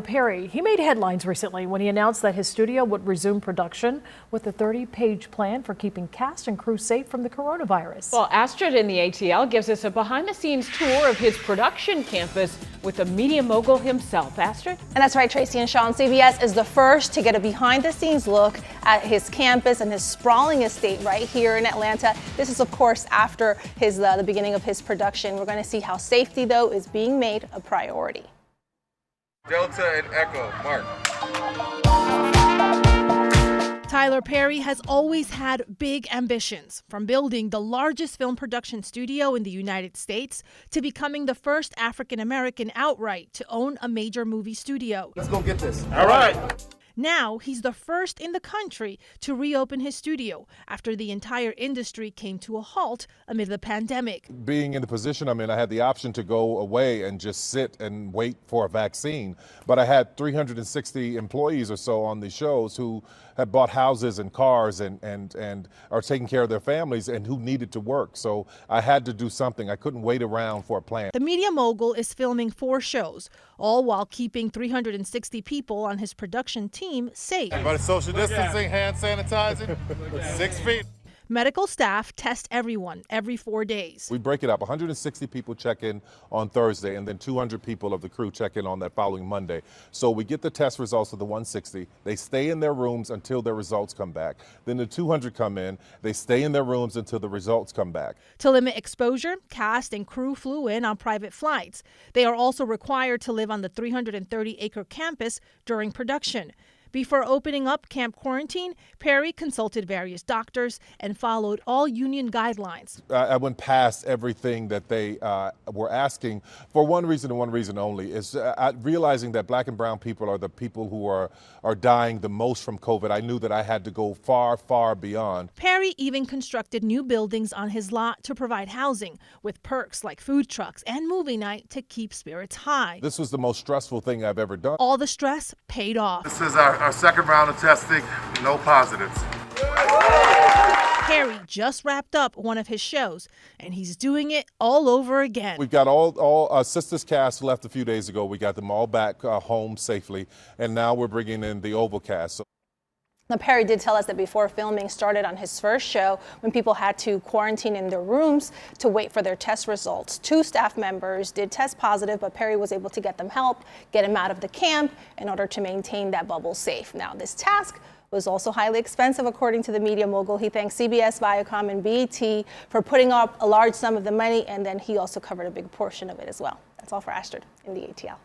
Perry, he made headlines recently when he announced that his studio would resume production with a 30-page plan for keeping cast and crew safe from the coronavirus. Well, Astrid in the ATL gives us a behind-the-scenes tour of his production campus with the media mogul himself. Astrid? And that's right, Tracy and Sean. CBS is the first to get a behind-the-scenes look at his campus and his sprawling estate right here in Atlanta. This is, of course, after the beginning of his production. We're going to see how safety, though, is being made a priority. Delta and Echo, Mark. Tyler Perry has always had big ambitions, from building the largest film production studio in the United States to becoming the first African-American outright to own a major movie studio. Let's go get this. All right. Now he's the first in the country to reopen his studio after the entire industry came to a halt amid the pandemic. Being in the position I'm in, I had the option to go away and just sit and wait for a vaccine. But I had 360 employees or so on the shows who had bought houses and cars and are taking care of their families and who needed to work. So I had to do something. I couldn't wait around for a plan. The media mogul is filming 4 shows, all while keeping 360 people on his production team safe. Everybody social distancing, hand sanitizing, 6 feet. Medical staff test everyone every 4 days. We break it up. 160 people check in on Thursday, and then 200 people of the crew check in on that following Monday. So we get the test results of the 160. They stay in their rooms until their results come back. Then the 200 come in. They stay in their rooms until the results come back. To limit exposure, cast and crew flew in on private flights. They are also required to live on the 330-acre campus during production. Before opening up Camp Quarantine, Perry consulted various doctors and followed all union guidelines. I went past everything that they were asking for one reason and one reason only, is realizing that black and brown people are the people who are dying the most from COVID. I knew that I had to go far, far beyond. Perry even constructed new buildings on his lot to provide housing, with perks like food trucks and movie night to keep spirits high. This was the most stressful thing I've ever done. All the stress paid off. This is our second round of testing, no positives. Perry just wrapped up one of his shows, and he's doing it all over again. We've got all Sisters cast left a few days ago. We got them all back home safely, and now we're bringing in the Oval cast. Now, Perry did tell us that before filming started on his first show, when people had to quarantine in their rooms to wait for their test results, 2 staff members did test positive, but Perry was able to get them help, get them out of the camp in order to maintain that bubble safe. Now, this task was also highly expensive, according to the media mogul. He thanks CBS, Viacom, and BET for putting up a large sum of the money, and then he also covered a big portion of it as well. That's all for Astrid in the ATL.